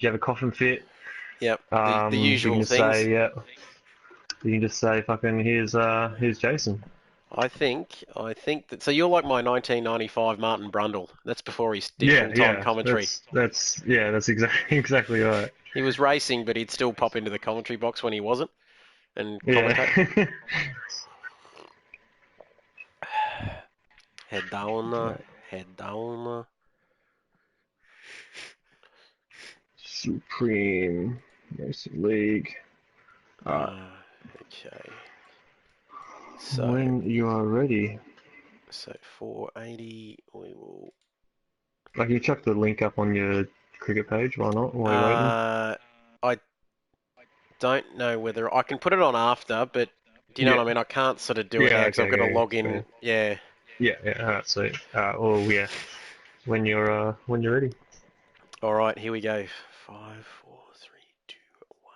you have a coffin fit, Yep, the you usual can just things. say, yeah, you can just say, fucking, here's Jason. I think that. So you're like my 1995 Martin Brundle. That's before he did Yeah, full-time yeah, commentary. that's exactly exactly right. He was racing, but he'd still pop into the commentary box when he wasn't and commentate. Yeah. Head down, Okay. head down. Supreme Racing League. Alright. Okay. So, When you are ready, so 480. We will. like you chuck the link up on your cricket page. Why not? While you're waiting. I don't know whether I can put it on after, but do you know Yeah. what I mean? I can't sort of do it Yeah. now because Okay. I've got to Okay. log in. Fair. Yeah. Yeah. Yeah. Alright. Sweet. Well, yeah. When you're ready. All right. Here we go. 5, 4, 3, 2, 1.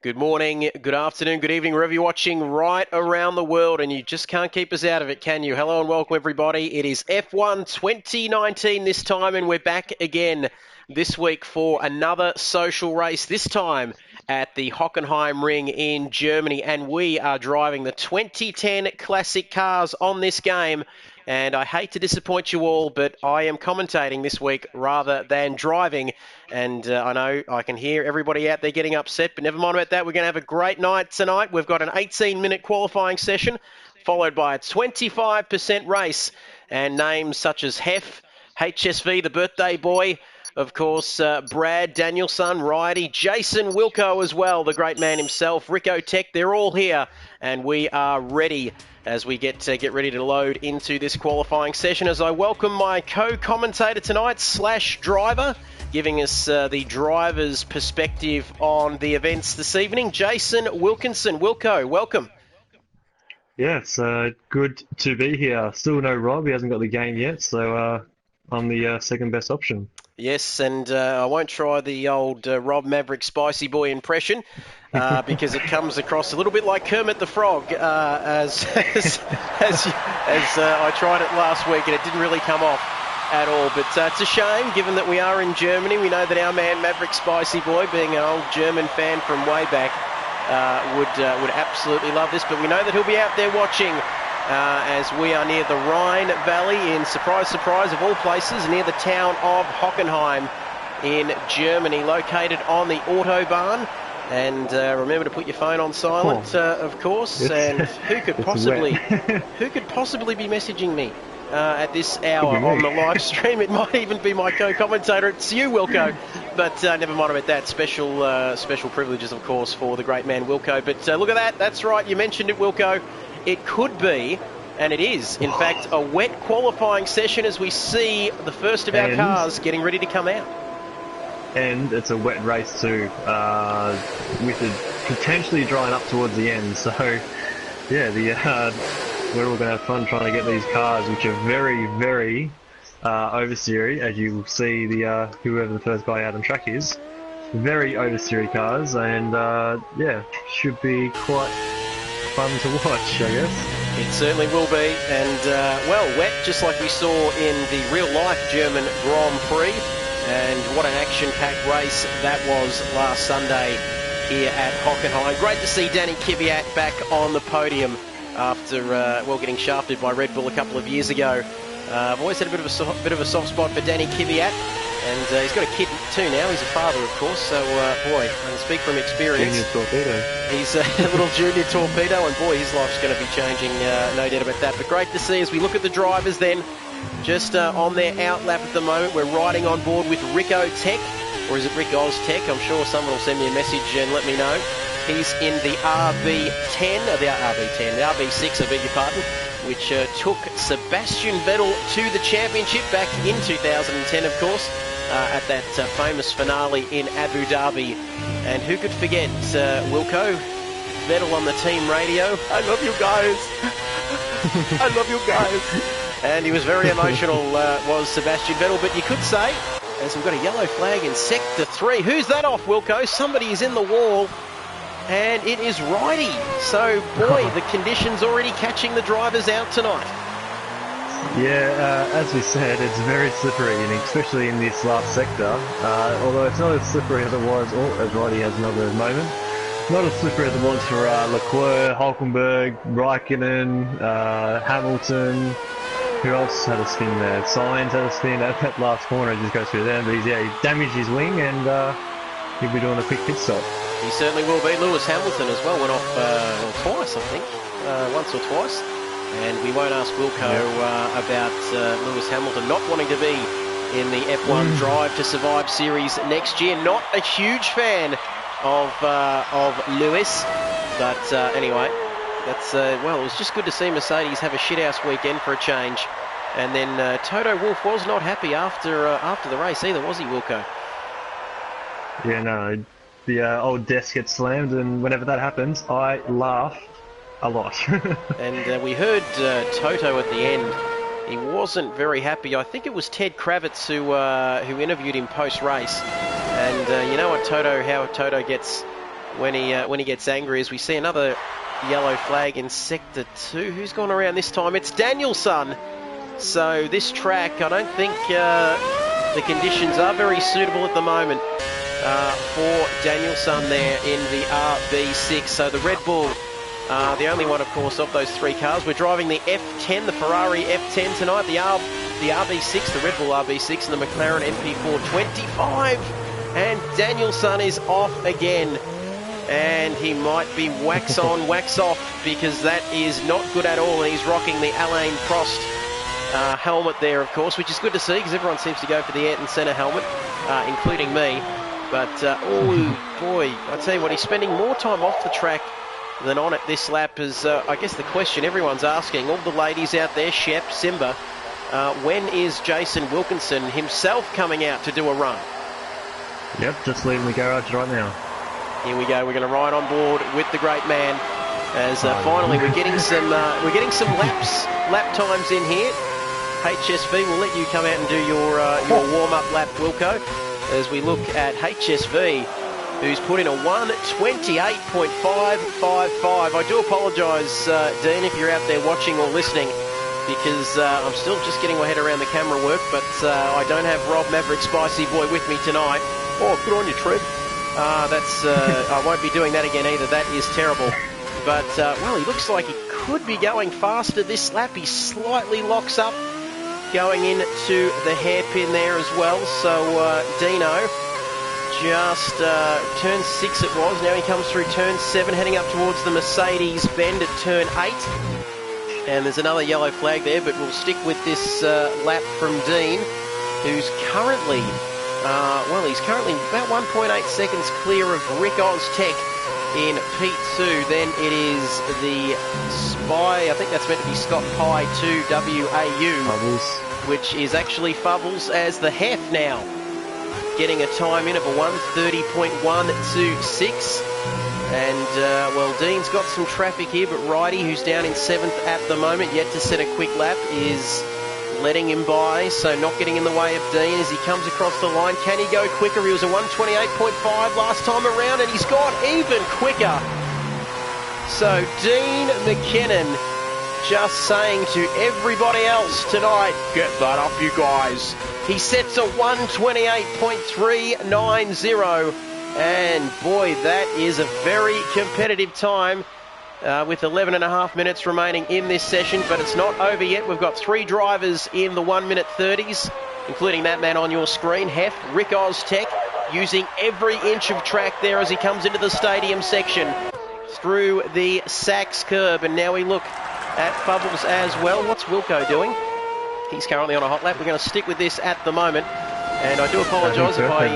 Good morning, good afternoon, good evening, wherever you're watching right around the world, and you just can't keep us out of it, can you? Hello and welcome, everybody. It is F1 2019 this time, and we're back again this week for another social race, this time at the Hockenheim Ring in Germany, and we are driving the 2010 classic cars on this game. And I hate to disappoint you all, but I am commentating this week rather than driving. And I know I can hear everybody out there getting upset, but never mind about that. We're going to have a great night tonight. We've got an 18-minute qualifying session, followed by a 25% race. And names such as Hef, HSV, the birthday boy, of course, Brad Danielson, Righty, Jason Wilco as well, the great man himself, Rico Tech, they're all here. And we are ready as we get ready to load into this qualifying session, as I welcome my co-commentator tonight, / driver, giving us the driver's perspective on the events this evening, Jason Wilkinson. Wilco, welcome. Yeah, it's good to be here. Still no Rob. He hasn't got the game yet, so I'm the second best option. Yes, and I won't try the old Rob Maverick Spicy Boy impression because it comes across a little bit like Kermit the Frog, as I tried it last week and it didn't really come off at all. But it's a shame, given that we are in Germany. We know that our man Maverick Spicy Boy, being an old German fan from way back, would absolutely love this. But we know that he'll be out there watching. As we are near the Rhine Valley in, surprise, surprise, of all places, near the town of Hockenheim in Germany, located on the Autobahn. And remember to put your phone on silent, of course. And who could possibly be messaging me at this hour on the live stream? It might even be my co-commentator. It's you, Wilco. But never mind about that. Special privileges, of course, for the great man Wilco. But look at that. That's right. You mentioned it, Wilco. It could be, and it is, in fact, a wet qualifying session as we see the first of our cars getting ready to come out. And it's a wet race too, with it potentially drying up towards the end. So, yeah, we're all going to have fun trying to get these cars, which are very, very oversteery, as you will see whoever the first guy out on track is. Very oversteery cars, and yeah, should be quite fun to watch, I guess. It certainly will be, and well, wet, just like we saw in the real-life German Grand Prix, and what an action-packed race that was last Sunday here at Hockenheim. Great to see Danny Kvyat back on the podium after, well, getting shafted by Red Bull a couple of years ago. I've always had a bit of a soft spot for Danny Kvyat. And he's got a kid too now. He's a father, of course. So, boy, I can speak from experience. Junior torpedo. He's a little junior torpedo, and boy, his life's going to be changing, no doubt about that. But great to see as we look at the drivers then, just on their outlap at the moment. We're riding on board with Rico Tech, or is it Rick Oz Tech? I'm sure someone will send me a message and let me know. He's in the the RB6, I beg your pardon, which took Sebastian Vettel to the championship back in 2010, of course. At that famous finale in Abu Dhabi. And who could forget Wilco, Vettel on the team radio. I love you guys. I love you guys. And he was very emotional, was Sebastian Vettel. But you could say, as we've got a yellow flag in Sector 3. Who's that off, Wilco? Somebody is in the wall. And it is Righty. So, boy, the conditions already catching the drivers out tonight. Yeah, as we said, it's very slippery, and especially in this last sector. Although it's not as slippery as it was, or as Roddy has another moment, not as slippery as it was for Leclerc, Hulkenberg, Raikkonen, Hamilton. Who else had a spin there? Sainz had a spin at that last corner. It just goes through there, but he damaged his wing, and he'll be doing a quick pit stop. He certainly will be. Lewis Hamilton as well went off twice, I think, once or twice. And we won't ask Wilco about Lewis Hamilton not wanting to be in the F1 Drive to Survive series next year. Not a huge fan of Lewis, but anyway, that's well, it was just good to see Mercedes have a shithouse weekend for a change. And then Toto Wolff was not happy after the race either, was he, Wilco? Yeah, no, the old desk gets slammed, and whenever that happens, I laugh a lot. And we heard Toto at the end. He wasn't very happy. I think it was Ted Kravitz who interviewed him post-race. And you know what how Toto gets when he gets angry is we see another yellow flag in Sector 2. Who's gone around this time? It's Danielson. So this track, I don't think the conditions are very suitable at the moment for Danielson there in the RB6. So the Red Bull, the only one, of course, of those three cars. We're driving the F10, the Ferrari F10 tonight, the RB6, the Red Bull RB6, and the McLaren MP425. And Danielson is off again. And he might be wax on, wax off, because that is not good at all. And he's rocking the Alain Prost helmet there, of course, which is good to see, because everyone seems to go for the Ayrton Senna helmet, including me. But, oh boy, I tell you what, he's spending more time off the track than on it this lap is, I guess, the question everyone's asking. All the ladies out there, Shep, Simba, when is Jason Wilkinson himself coming out to do a run? Yep, just leaving the garage right now. Here we go. We're going to ride on board with the great man. As finally we're getting some lap times in here. HSV will let you come out and do your warm-up lap, Wilco. As we look at HSV, who's put in a 1:28.555. I do apologise, Dean, if you're out there watching or listening, because I'm still just getting my head around the camera work, but I don't have Rob Maverick Spicy Boy with me tonight. Oh, good on you, Trev. I won't be doing that again either. That is terrible. But, well, he looks like he could be going faster this lap. He slightly locks up going into the hairpin there as well. So, Dino, just turn 6 it was. Now he comes through turn 7, heading up towards the Mercedes bend at turn 8. And there's another yellow flag there, but we'll stick with this lap from Dean, who's currently... well, he's currently about 1.8 seconds clear of Rick Oztech in P2. Then it is the Spy, I think that's meant to be Scott Pye 2 WAU, Bubbles, which is actually Fubbles as the Hef now, getting a time in of a 1:30.126. And, well, Dean's got some traffic here, but Righty, who's down in 7th at the moment, yet to set a quick lap, is letting him by, so not getting in the way of Dean as he comes across the line. Can he go quicker? He was a 1:28.5 last time around, and he's gone even quicker. So Dean McKinnon just saying to everybody else tonight, get that up, you guys. He sets a 1:28.390, and boy, that is a very competitive time. With 11 and a half minutes remaining in this session, but it's not over yet. We've got 3 drivers in the 1:30s, including that man on your screen, Hef, Rick Oztech, using every inch of track there as he comes into the stadium section through the Sachs curb. And now we look at Fubbles as well. What's Wilco doing? He's currently on a hot lap. We're going to stick with this at the moment. And I do apologise if I...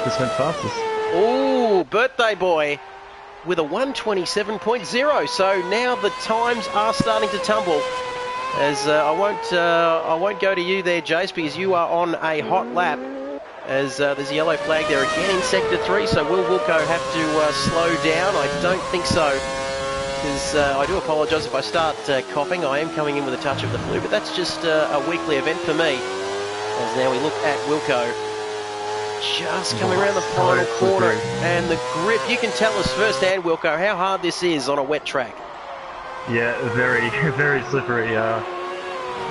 just went fastest. Ooh, birthday boy, with a 1:27.0. So now the times are starting to tumble. As I won't go to you there, Jace, because you are on a hot lap. As there's a yellow flag there again in Sector 3. So will Wilco have to slow down? I don't think so. Because I do apologise if I start coughing. I am coming in with a touch of the flu, but that's just a weekly event for me. As now we look at Wilco. Just coming around the final corner, and the grip, you can tell us firsthand, Wilco, how hard this is on a wet track. Yeah, very, very slippery.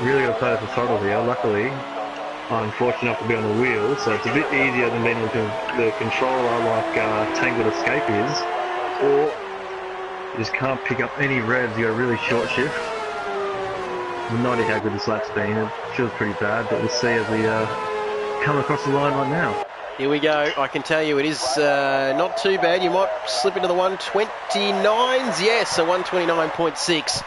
really got to play with the throttle here. Luckily, I'm fortunate enough to be on the wheel, so it's a bit easier than being the controller like Tangled Escape is. Or you just can't pick up any revs, you got a really short shift. No idea how good this lap's been, it feels pretty bad, but we'll see as we come across the line right now. Here we go. I can tell you it is not too bad. You might slip into the 129s. Yes, a 129.6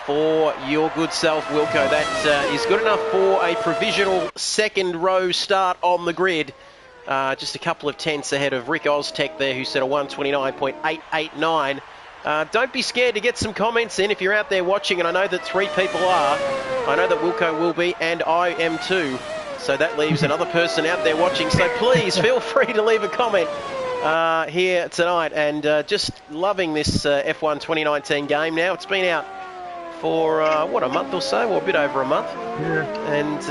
for your good self, Wilco. That is good enough for a provisional second row start on the grid. Just a couple of tenths ahead of Rick Oztech there, who said a 129.889. Don't be scared to get some comments in if you're out there watching, and I know that 3 people are. I know that Wilco will be, and I am too. So that leaves another person out there watching. So please feel free to leave a comment here tonight. And just loving this F1 2019 game now. It's been out for, a month or so, or a bit over a month. Yeah. And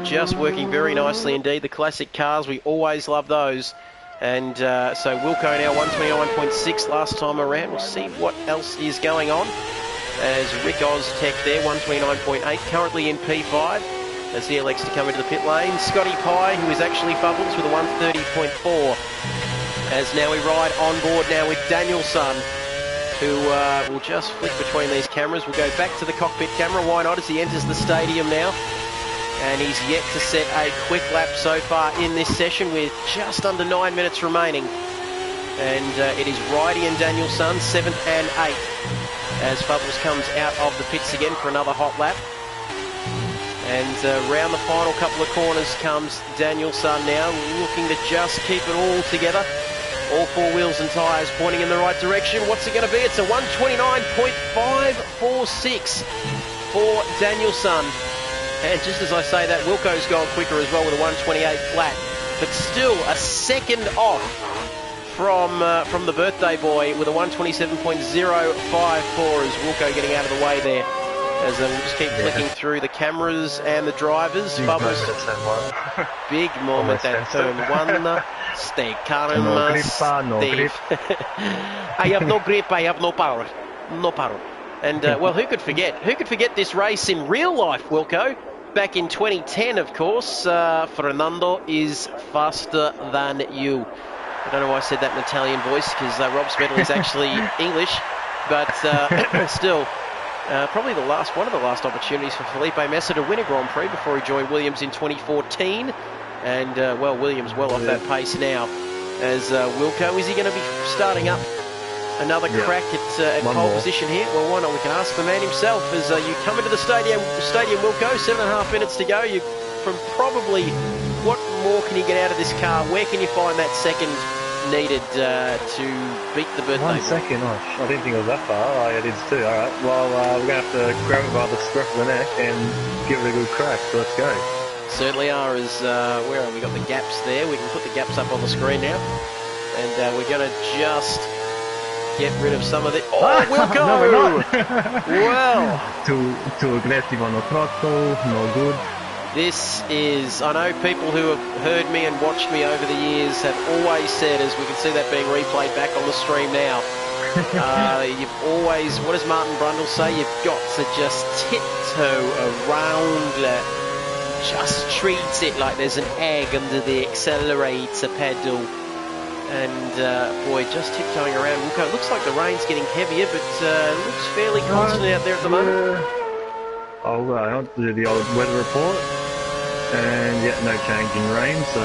just working very nicely indeed. The classic cars, we always love those. And so Wilco now 129.6 last time around. We'll see what else is going on. As Rick Oztech there, 129.8, currently in P5. As he elects to come into the pit lane. Scotty Pye, who is actually Bubbles, with a 130.4. As now we ride on board now with Danielson, who will just flick between these cameras. We'll go back to the cockpit camera. Why not, as he enters the stadium now. And he's yet to set a quick lap so far in this session with just under 9 minutes remaining. And it is Righty and Danielson, 7th and 8th, as Bubbles comes out of the pits again for another hot lap. And round the final couple of corners comes Danielson now, looking to just keep it all together. All 4 wheels and tyres pointing in the right direction. What's it going to be? It's a 129.546 for Danielson. And just as I say that, Wilco's gone quicker as well with a 128 flat. But still a second off from the birthday boy with a 127.054 as Wilco getting out of the way there. As we'll just keep flicking through the cameras and the drivers. Bubbles, big moment that turn 1. Stay calm, Steve. I have no grip, I have no power. No power. And, well, who could forget? Who could forget this race in real life, Wilco? Back in 2010, of course, Fernando is faster than you. I don't know why I said that in Italian voice, because Rob Spedal is actually English. But still... probably one of the last opportunities for Felipe Massa to win a Grand Prix before he joined Williams in 2014. And, well, Williams well off that pace now. As Wilco, is he going to be starting up another crack at pole position here? Well, why not? We can ask the man himself as you come into the stadium Wilco, 7.5 minutes to go. You from probably, what more can you get out of this car? Where can you find that second needed to beat the birthday? 1 second, I didn't think it was that far. It is too. Alright, well, we're going to have to grab it by the scruff of the neck and give it a good crack, so let's go. Certainly are, as where have we got the gaps there? We can put the gaps up on the screen now. And we're going to just get rid of some of the... Oh, Wilco! No, we're not. Well... Too aggressive on the throttle, no good. This is, I know people who have heard me and watched me over the years have always said, as we can see that being replayed back on the stream now, you've always, what does Martin Brundle say? You've got to just tiptoe around it. Just treats it like there's an egg under the accelerator pedal. And, boy, just tiptoeing around. Wilco, it looks like the rain's getting heavier, but looks fairly constant out there at the moment. I'll have to do the old weather report, and yeah, no change in rain, so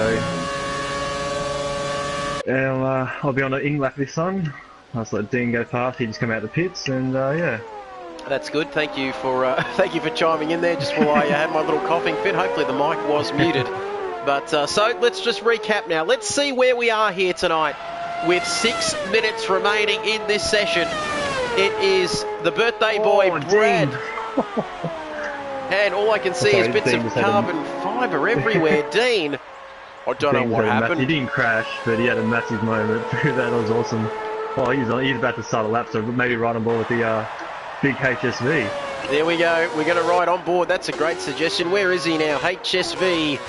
I'll be on an in lap this time. I'll just let Dean go past, he just come out the pits, and yeah. That's good. Thank you for chiming in there just while I had my little coughing fit. Hopefully the mic was muted. But so let's just recap now. Let's see where we are here tonight with 6 minutes remaining in this session. It is the birthday boy, Brad. And all I can see is bits of carbon fibre everywhere. Dean, I don't know what happened. He didn't crash, but he had a massive moment. That was awesome. Oh, he's about to start a lap, so maybe right on board with the big HSV. There we go. We're going to ride on board. That's a great suggestion. Where is he now? HSV.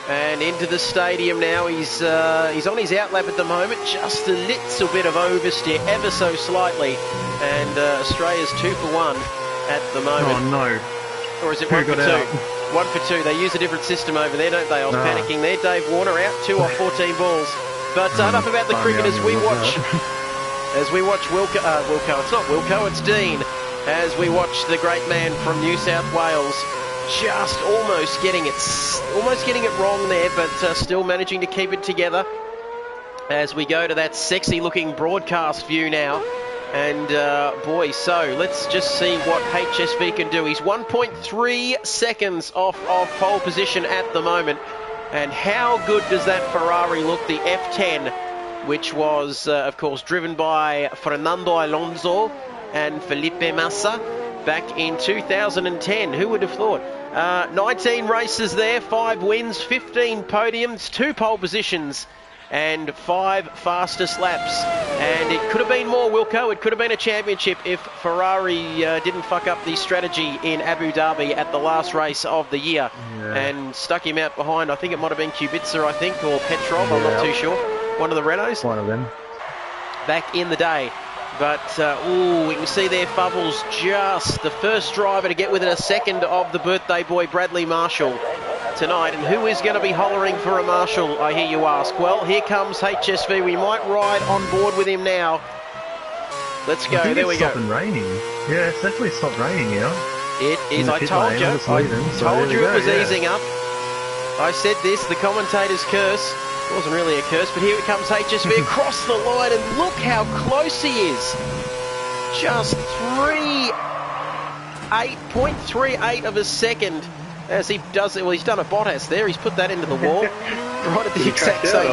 And into the stadium now. He's on his outlap at the moment. Just a little bit of oversteer, ever so slightly. And Australia's 2 for 1 at the moment. Oh, no. Or is it Who 1 for 2? got out? 1 for 2. They use a different system over there, don't they? I was panicking there. Dave Warner out, 2 off 14 balls. But enough about the cricket as we watch Wilco. It's not Wilco, it's Dean. As we watch the great man from New South Wales, just almost getting it wrong there, but still managing to keep it together. As we go to that sexy-looking broadcast view now. And, boy, so let's just see what HSV can do. He's 1.3 seconds off of pole position at the moment. And how good does that Ferrari look, the F10, which was, of course, driven by Fernando Alonso and Felipe Massa back in 2010. Who would have thought? 19 races there, 5 wins, 15 podiums, 2 pole positions, and 5 fastest laps. And it could have been more, Wilco. It could have been a championship if Ferrari didn't fuck up the strategy in Abu Dhabi at the last race of the year and stuck him out behind. I think it might have been Kubica, I think, or Petrov. I'm not too sure. One of the Renaults. One of them. Back in the day. But, we can see there Fubbles, just the first driver to get within a second of the birthday boy Bradley Marshall tonight. And who is going to be hollering for a Marshall, I hear you ask? Well, here comes HSV. We might ride on board with him now. Let's go. There we go. It's stopped raining. Yeah, it's definitely stopped raining now. It is. I told you. I told you it was easing up. I said this, the commentator's curse. It wasn't really a curse, but here it comes HSV across the line, and look how close he is. Just 0.38 of a second as he does it. Well, he's done a Bottas there. He's put that into the wall right at the exact same.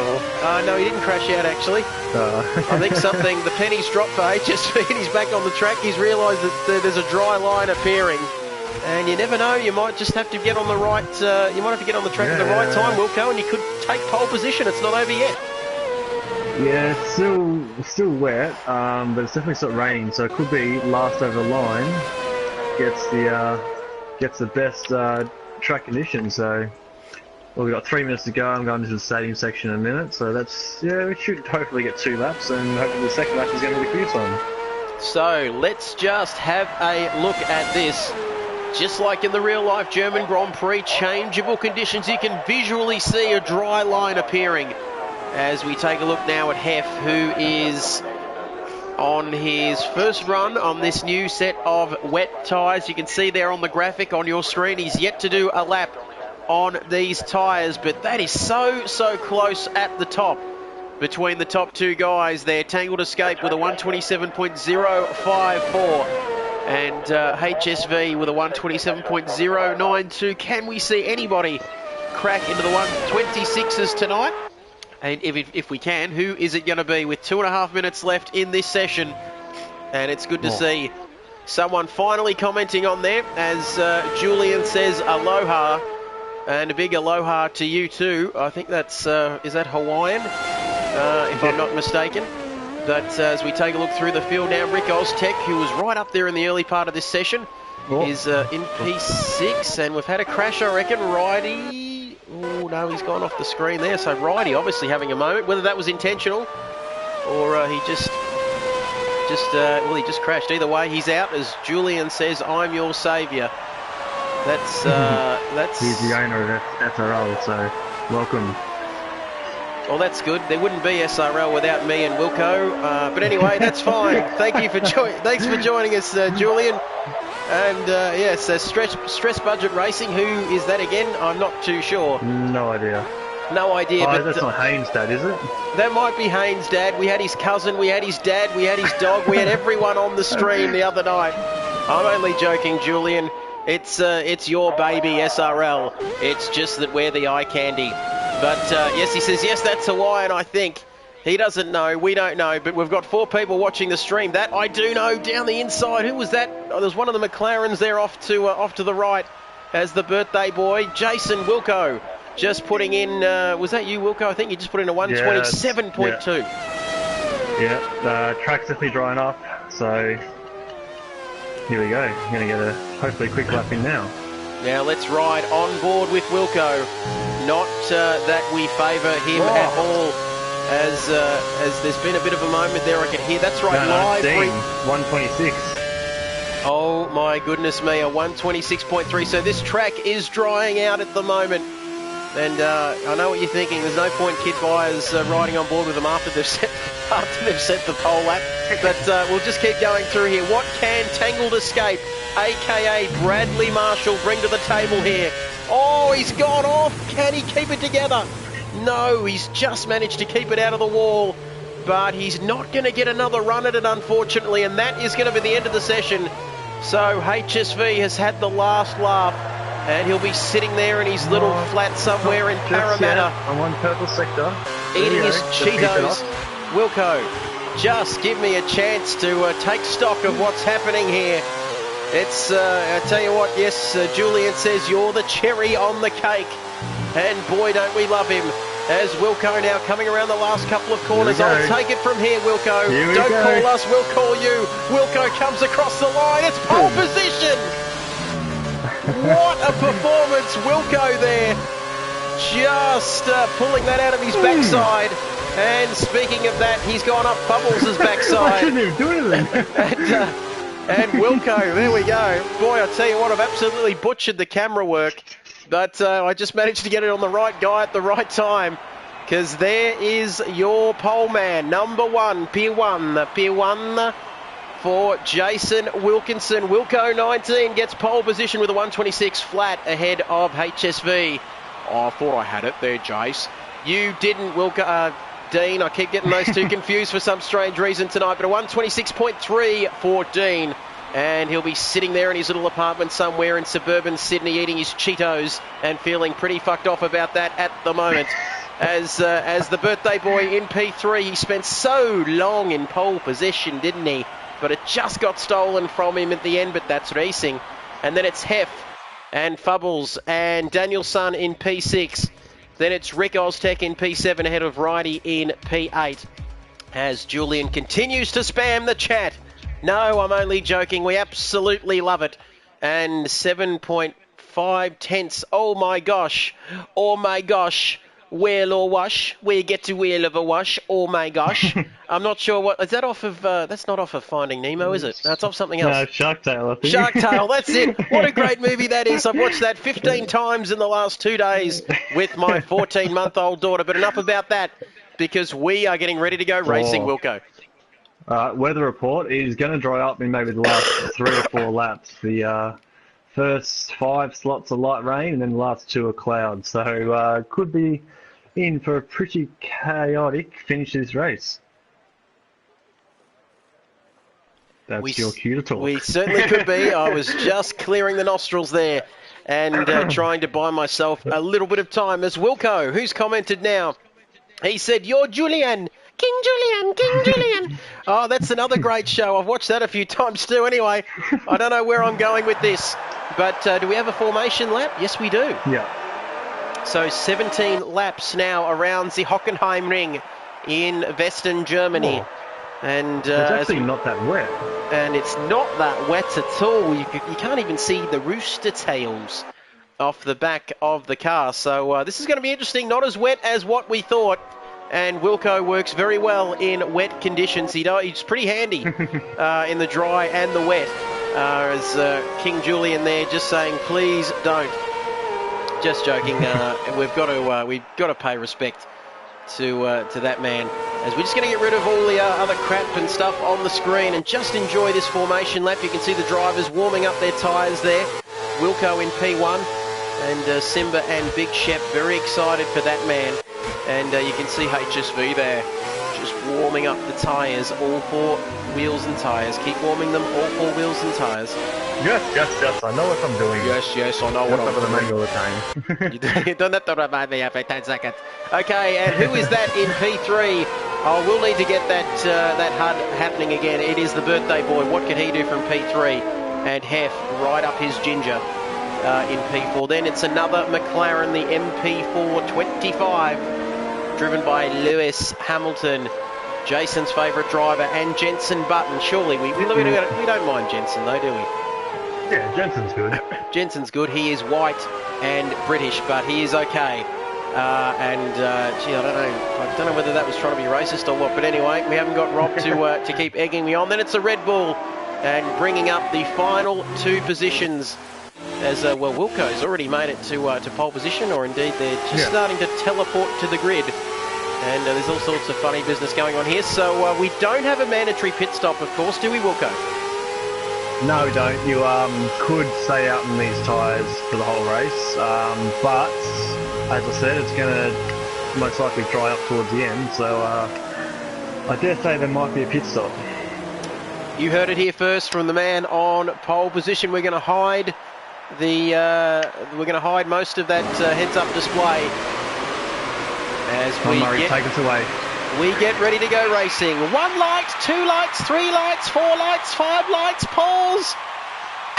No, he didn't crash out, actually. I think the pennies dropped for HSV, and he's back on the track. He's realised that there's a dry line appearing. And you never know, you might just have to get on the right, you might have to get on the track at the right time, Wilco, and you could take pole position. It's not over yet. Yeah, it's still wet, but it's definitely stopped raining, so it could be last over the line gets the best track conditions. So, well, we've got 3 minutes to go. I'm going to the stadium section in a minute, so we should hopefully get 2 laps, and hopefully the second lap is going to be clear time. So let's just have a look at this. Just like in the real-life German Grand Prix, changeable conditions. You can visually see a dry line appearing as we take a look now at Hef, who is on his first run on this new set of wet tyres. You can see there on the graphic on your screen, he's yet to do a lap on these tyres, but that is so close at the top between the top 2 guys there. Tangled Escape with a 127.054. And HSV with a 127.092. Can we see anybody crack into the 126s tonight? And if we can, who is it going to be with 2.5 minutes left in this session? And it's good to see someone finally commenting on there as Julian says aloha. And a big aloha to you too. I think that's, is that Hawaiian? If I'm not mistaken. But as we take a look through the field now, Rick Oztech, who was right up there in the early part of this session, is in P6, and we've had a crash, I reckon. Righty, oh no, he's gone off the screen there. So Righty obviously having a moment, whether that was intentional or he just crashed. Either way, he's out, as Julian says, I'm your saviour. That's he's the owner of SRL, so welcome. Well, that's good. There wouldn't be SRL without me and Wilco. But anyway, that's fine. Thanks for joining us, Julian. And yes, Stress Budget Racing. Who is that again? I'm not too sure. No idea. No idea. But that's not Haynes' dad, is it? That might be Haynes' dad. We had his cousin, we had his dad, we had his dog, we had everyone on the stream the other night. I'm only joking, Julian. It's your baby, SRL. It's just that we're the eye candy. But yes, he says, yes, that's Hawaiian, I think. He doesn't know, we don't know, but we've got 4 people watching the stream. That I do know down the inside. Who was that? Oh, there's one of the McLarens there off to the right as the birthday boy, Jason Wilco. Just putting in, was that you, Wilco? I think you just put in a 127.2. Yeah, the track's definitely drying up, so here we go. I'm going to get a hopefully quick lap in now. Now let's ride on board with Wilco. Not that we favour him at all, as there's been a bit of a moment there. I can hear. That's right, live. 126. Oh my goodness me, a 126.3. So this track is drying out at the moment. And I know what you're thinking. There's no point kid buyers riding on board with them after they've set the pole lap. But we'll just keep going through here. What can Tangled Escape, a.k.a. Bradley Marshall, bring to the table here? Oh, he's gone off. Can he keep it together? No, he's just managed to keep it out of the wall. But he's not going to get another run at it, unfortunately. And that is going to be the end of the session. So HSV has had the last laugh. And he'll be sitting there in his little flat somewhere in Parramatta. I'm on purple sector. Eating his Cheetos. Wilco, just give me a chance to take stock of what's happening here. It's, I tell you what, yes, Julian says you're the cherry on the cake. And boy, don't we love him. As Wilco now coming around the last couple of corners. I'll take it from here, Wilco. Don't call us, we'll call you. Wilco comes across the line. It's pole position. What a performance, Wilco there. Just pulling that out of his backside. And speaking of that, he's gone up Bubbles' backside. I shouldn't even do anything. And Wilco, there we go. Boy, I tell you what, I've absolutely butchered the camera work. But I just managed to get it on the right guy at the right time. Because there is your pole man, number one, Pier 1 for Jason Wilkinson. Wilco 19 gets pole position with a 126 flat ahead of HSV. Oh, I thought I had it there, Jace. You didn't, Wilco. Dean, I keep getting those two confused for some strange reason tonight, but a 126.3 for Dean. And he'll be sitting there in his little apartment somewhere in suburban Sydney eating his Cheetos and feeling pretty fucked off about that at the moment. As the birthday boy in P3, he spent so long in pole position, didn't he? But it just got stolen from him at the end, but that's racing. And then it's Hef and Fubbles and Daniel Sun in P6. Then it's Rick Oztech in P7 ahead of Righty in P8. As Julian continues to spam the chat. No, I'm only joking. We absolutely love it. And 7.5 tenths. Oh my gosh. Oh my gosh. Wheel or wash. We get to wheel of a wash. Oh my gosh. I'm not sure what... Is that off of... that's not off of Finding Nemo, is it? That's off something else. No, Shark Tale, I think. Shark Tale, that's it. What a great movie that is. I've watched that 15 times in the last 2 days with my 14-month-old daughter. But enough about that, because we are getting ready to go racing, Wilco. Weather report is going to dry up in maybe the last 3 or 4 laps. The first 5 slots are light rain, and then the last 2 are clouds. So could be in for a pretty chaotic finish to this race. That's your cue to talk. We certainly could be. I was just clearing the nostrils there and trying to buy myself a little bit of time. As Wilco, who's commented now, he said, "You're Julian. King Julian, King Julian." Oh, that's another great show. I've watched that a few times too. Anyway, I don't know where I'm going with this. But do we have a formation lap? Yes, we do. Yeah. So 17 laps now around the Hockenheim Ring in Western Germany. Oh. And it's actually not that wet. And it's not that wet at all. You can't even see the rooster tails off the back of the car. So this is going to be interesting. Not as wet as what we thought. And Wilco works very well in wet conditions. He's pretty handy in the dry and the wet. As King Julian there just saying, please don't. Just joking. We've got to pay respect to that man. As we're just going to get rid of all the other crap and stuff on the screen and just enjoy this formation lap. You can see the drivers warming up their tyres there. Wilco in P1 and Simba and Big Shep very excited for that man. And you can see HSV there just warming up the tyres, all 4 wheels and tyres. Keep warming them, all 4 wheels and tyres. Yes, I know what I'm doing. Yes, I know what I'm doing. All the time. You don't have to remind me every 10 seconds. Okay, and who is that in P3? Oh, we'll need to get that HUD happening again. It is the birthday boy. What can he do from P3? And Hef right up his ginger in P4. Then it's another McLaren, the MP4 25, driven by Lewis Hamilton, Jason's favourite driver, and Jenson Button. Surely we don't mind Jenson though, do we? Yeah, Jensen's good. Jensen's good. He is white and British, but he is okay. Gee, I don't know whether that was trying to be racist or what. But anyway, we haven't got Rob to keep egging me on. Then it's a Red Bull, and bringing up the final two positions. As well, Wilco's already made it to pole position, or indeed they're just starting to teleport to the grid. And there's all sorts of funny business going on here. So we don't have a mandatory pit stop, of course, do we, Wilco? No, we don't. You could stay out in these tyres for the whole race, but as I said, it's going to most likely dry up towards the end. So I dare say there might be a pit stop. You heard it here first from the man on pole position. We're going to hide most of that heads-up display as take us away. We get ready to go racing. 1 light, 2 lights, 3 lights, 4 lights, 5 lights, pause.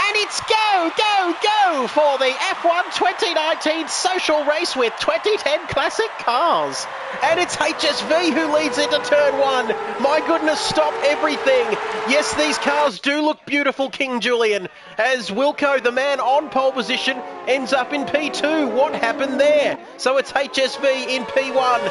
And it's go, go, go for the F1 2019 social race with 2010 classic cars. And it's HSV who leads into turn 1. My goodness, stop everything. Yes, these cars do look beautiful, King Julian. As Wilco, the man on pole position, ends up in P2. What happened there? So it's HSV in P1,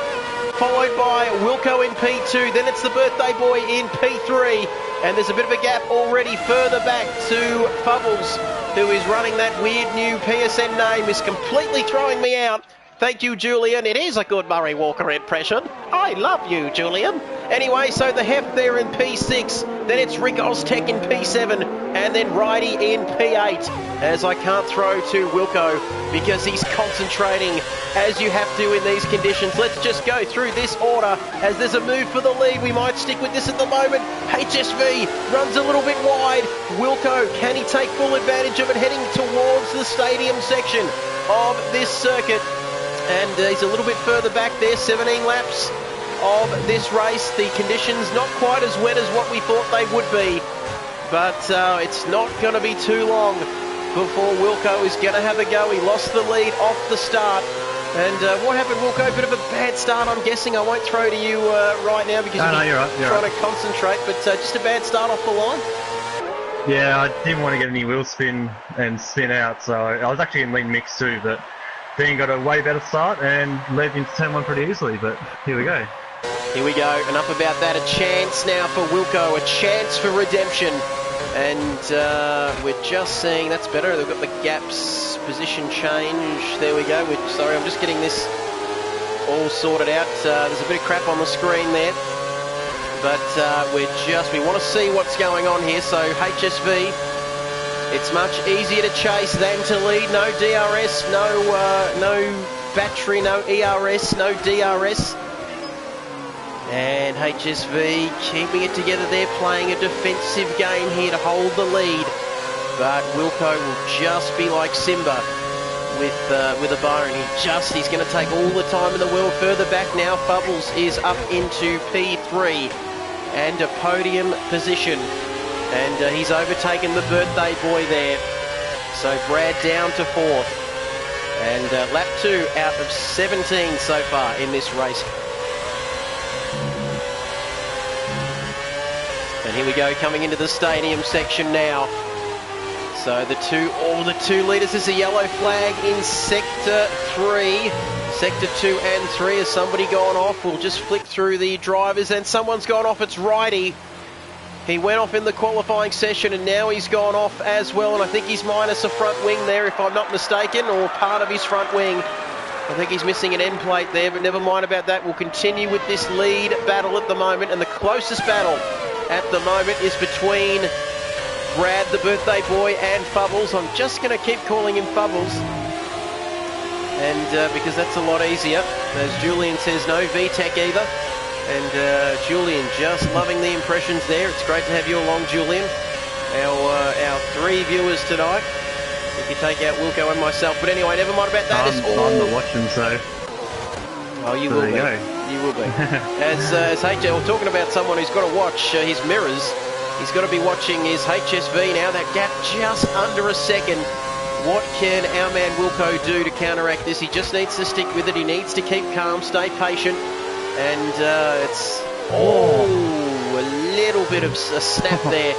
followed by Wilco in P2. Then it's the birthday boy in P3. And there's a bit of a gap already further back to Fubbles, who is running that weird new PSN name, is completely throwing me out. Thank you, Julian. It is a good Murray Walker impression. I love you, Julian. Anyway, so the Hef there in P6, then it's Rick Oztech in P7, and then Ridey in P8, as I can't throw to Wilco because he's concentrating as you have to in these conditions. Let's just go through this order as there's a move for the lead. We might stick with this at the moment. HSV runs a little bit wide. Wilco, can he take full advantage of it heading towards the stadium section of this circuit? And he's a little bit further back there, 17 laps of this race. The conditions not quite as wet as what we thought they would be, but it's not going to be too long before Wilco is going to have a go. He lost the lead off the start. And what happened, Wilco? A bit of a bad start, I'm guessing. I won't throw to you right now because you're trying to concentrate, but just a bad start off the line. Yeah, I didn't want to get any wheel spin and spin out, so I was actually in lead mix too, but then got a way better start and led into turn 1 pretty easily, but here we go. Here we go. Enough about that. A chance now for Wilco. A chance for redemption. And we're just seeing that's better. They've got the gaps position change. There we go. Sorry, I'm just getting this all sorted out. There's a bit of crap on the screen there. But we want to see what's going on here. So HSV, it's much easier to chase than to lead. No DRS, no battery, no ERS, no DRS. And HSV keeping it together there, playing a defensive game here to hold the lead. But Wilco will just be like Simba with a bone. He's going to take all the time in the world. Further back now, Fubbles is up into P3 and a podium position. And he's overtaken the birthday boy there. So Brad down to 4th. And lap 2 out of 17 so far in this race. And here we go, coming into the stadium section now. So the 2 leaders is a yellow flag in Sector 3. Sector 2 and 3, has somebody gone off? We'll just flick through the drivers, and someone's gone off. It's Ridey. He went off in the qualifying session, and now he's gone off as well, and I think he's minus a front wing there, if I'm not mistaken, or part of his front wing. I think he's missing an end plate there, but never mind about that. We'll continue with this lead battle at the moment, and the closest battle at the moment is between Brad, the birthday boy, and Fubbles. I'm just going to keep calling him Fubbles, and because that's a lot easier. As Julian says, no VTEC either. And Julian just loving the impressions there. It's great to have you along, Julian. Our 3 viewers tonight, if you take out Wilco and myself. But anyway, never mind about that. I'm not watching, so... Oh, you will be. You will be. As HJ, we're talking about someone who's got to watch his mirrors. He's got to be watching his HSV now. That gap just under a second. What can our man Wilco do to counteract this? He just needs to stick with it. He needs to keep calm, stay patient. And it's a little bit of a snap there.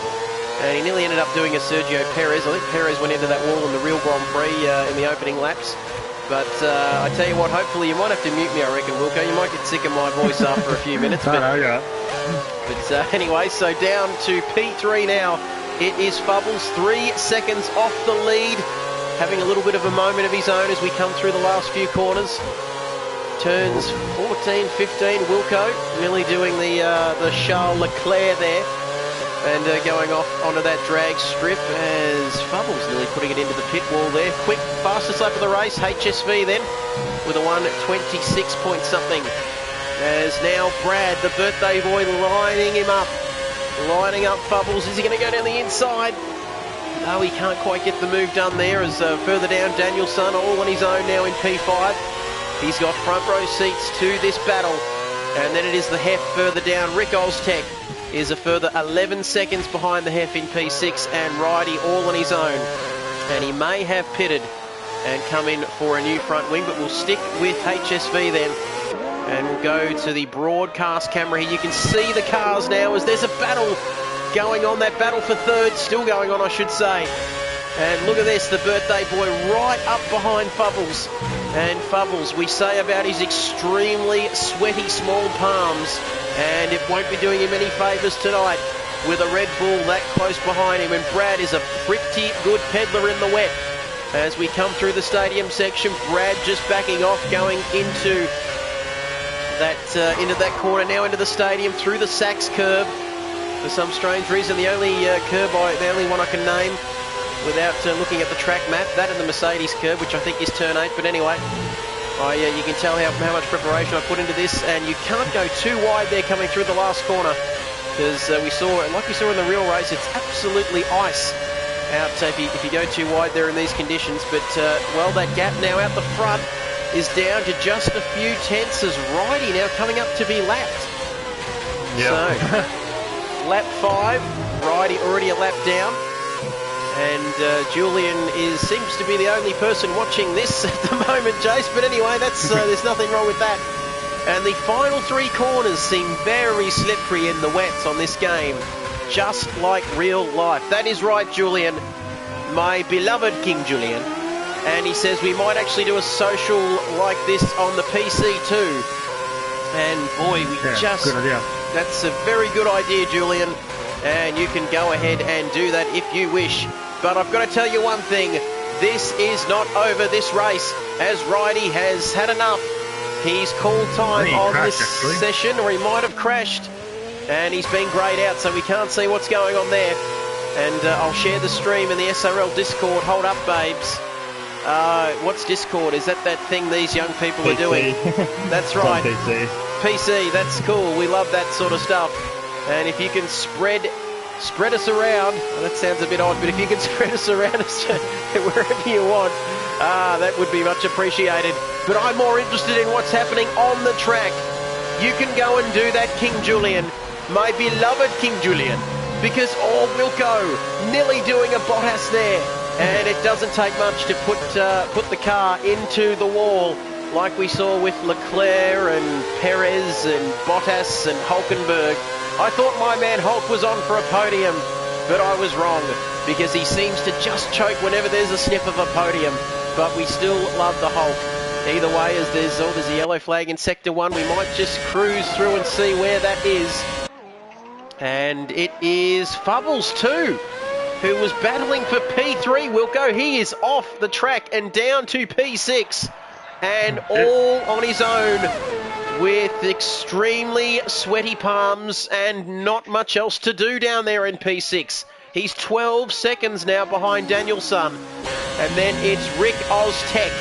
And he nearly ended up doing a Sergio Perez. I think Perez went into that wall in the real Grand Prix in the opening laps. But I tell you what, hopefully you might have to mute me, I reckon, Wilco. You might get sick of my voice after a few minutes. But, yeah. But anyway, so down to P3 now It is Fubbles 3 seconds off the lead, having a little bit of a moment of his own as we come through the last few corners. Turns 14, 15, Wilco nearly doing the Charles Leclerc there, and going off onto that drag strip as Fubbles nearly putting it into the pit wall there. Quick, fastest lap of the race, HSV then, with a 1:26 point something. As now Brad, the birthday boy, lining up Fubbles. Is he going to go down the inside? No, he can't quite get the move done there, as further down Danielson all on his own now in P5. He's got front row seats to this battle. And then it is the Hef further down. Rick Oztech is a further 11 seconds behind the Hef in P6, and Ridey all on his own. And he may have pitted and come in for a new front wing, but we'll stick with HSV then. And we'll go to the broadcast camera here. You can see the cars now as there's a battle going on. That battle for third, still going on, I should say. And look at this, the birthday boy right up behind Fubbles. And Fubbles, we say about his extremely sweaty small palms, and it won't be doing him any favours tonight with a Red Bull that close behind him. And Brad is a pretty good peddler in the wet. As we come through the stadium section, Brad just backing off, going into that corner now, into the stadium, through the Sachs curb. For some strange reason, the only the only one I can name without looking at the track map, that and the Mercedes curb, which I think is turn 8. But anyway, you can tell how much preparation I put into this, and you can't go too wide there coming through the last corner, because like we saw in the real race, it's absolutely ice out if you go too wide there in these conditions. But well, that gap now out the front is down to just a few tenths, as Ridey now coming up to be lapped. Yep. So lap 5, Ridey already a lap down. And Julian seems to be the only person watching this at the moment, Jace. But anyway, that's there's nothing wrong with that. And the final 3 corners seem very slippery in the wets on this game, just like real life. That is right, Julian, my beloved King Julian. And he says we might actually do a social like this on the PC too. And boy, good idea. That's a very good idea, Julian. And you can go ahead and do that if you wish. But I've got to tell you one thing. This is not over, this race, as Ridey has had enough. He's called time on this session, or he might have crashed. And he's been greyed out, so we can't see what's going on there. And I'll share the stream in the SRL Discord. Hold up, babes. What's Discord? Is that thing these young people are doing? That's right. PC, that's cool. We love that sort of stuff. And if you can spread us around, well, that sounds a bit odd, but if you can spread us around wherever you want, that would be much appreciated. But I'm more interested in what's happening on the track. You can go and do that, King Julian, my beloved King Julian, because all will go, nearly doing a Bottas there. And it doesn't take much to put the car into the wall, like we saw with Leclerc and Perez and Bottas and Hulkenberg. I thought my man Hulk was on for a podium, but I was wrong, because he seems to just choke whenever there's a sniff of a podium. But we still love the Hulk. Either way, as there's a yellow flag in Sector 1, we might just cruise through and see where that is. And it is Fubbles too, who was battling for P3, Wilco. He is off the track and down to P6, and all on his own, with extremely sweaty palms and not much else to do down there in P6. He's 12 seconds now behind Danielson. And then it's Rick Oztech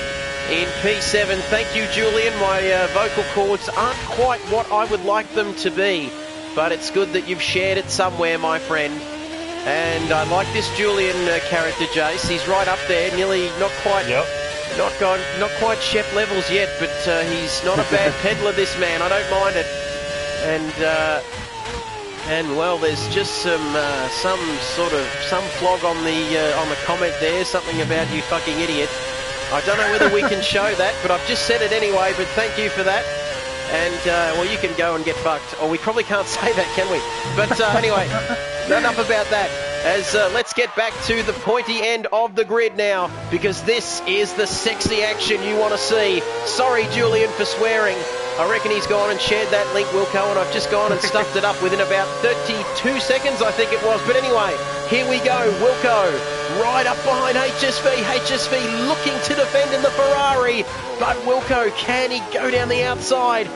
in P7. Thank you, Julian. My vocal cords aren't quite what I would like them to be, but it's good that you've shared it somewhere, my friend. And I like this Julian character, Jace. He's right up there, nearly not quite... Yep. Not quite chef levels yet, but he's not a bad peddler, this man. I don't mind it. And well, there's just some flog on the comment there, something about you fucking idiot. I don't know whether we can show that, but I've just said it anyway. But thank you for that. And well, you can go and get fucked. Or we probably can't say that, can we? But anyway, enough about that. As let's get back to the pointy end of the grid now, because this is the sexy action you want to see. Sorry, Julian, for swearing. I reckon he's gone and shared that link, Wilco, and I've just gone and stuffed it up within about 32 seconds, I think it was. But anyway, Here we go, Wilco, right up behind HSV. HSV looking to defend in the Ferrari, but Wilco, can he go down the outside?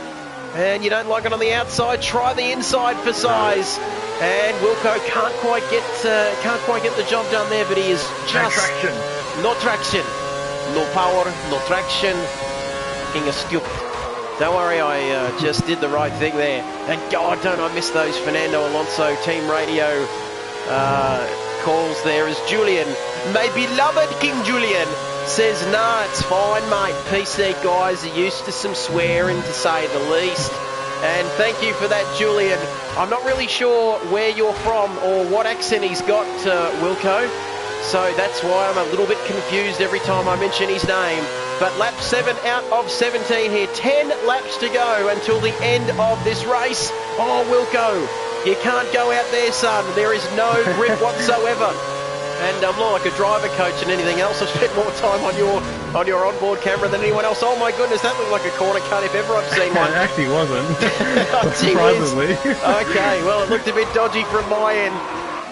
And you don't like it on the outside, try the inside for size. And Wilco can't quite get the job done there, but he is just no traction, no power, no traction. Fucking a stupid. Don't worry, I just did the right thing there. And God, don't I miss those Fernando Alonso team radio calls there as Julian, my beloved King Julian, says, nah, it's fine, mate. PC guys are used to some swearing, to say the least. And thank you for that, Julian. I'm not really sure where you're from or what accent he's got, Wilco. So that's why I'm a little bit confused every time I mention his name. But lap 7 out of 17 here. 10 laps to go until the end of this race. Oh, Wilco, you can't go out there, son. There is no grip whatsoever. And I'm not like a driver coach and anything else. I've spent more time on your onboard camera than anyone else. Oh my goodness, that looked like a corner cut if ever I've seen one. It actually wasn't. Oh, surprisingly. Okay, well, it looked a bit dodgy from my end.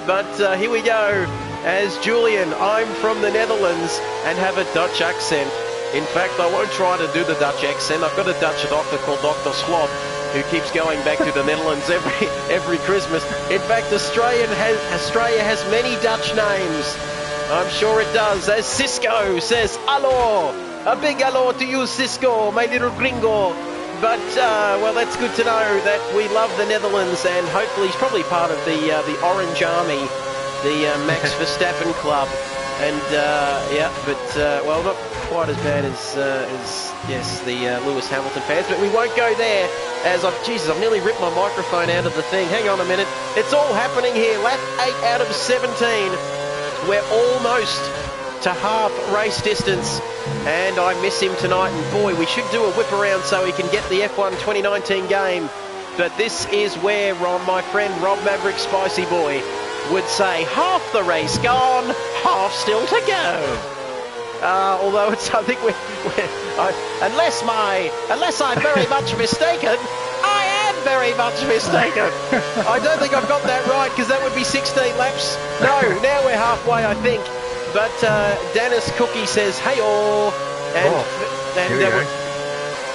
But here we go. As Julian, I'm from the Netherlands and have a Dutch accent. In fact, I won't try to do the Dutch accent. I've got a Dutch doctor called Dr. Slob, who keeps going back to the Netherlands every Christmas. In fact, Australia has many Dutch names. I'm sure it does. As Cisco says, hello. A big hello to you, Cisco, my little gringo. But, well, that's good to know that we love the Netherlands, and hopefully he's probably part of the Orange Army, the Max Verstappen club. And, yeah, but, well, not quite as bad as the Lewis Hamilton fans, but we won't go there. As I've nearly ripped my microphone out of the thing. Hang on a minute. It's all happening here. Lap 8 out of 17. We're almost to half race distance, and I miss him tonight. And boy, we should do a whip around so he can get the F1 2019 game. But this is where my friend Rob Maverick Spicy Boy would say, half the race gone, half still to go. Although it's, I think unless I'm very much mistaken, I am very much mistaken. I don't think I've got that right, because that would be 16 laps. No, now we're halfway, I think. But Dennis Cookie says, hey-oh. And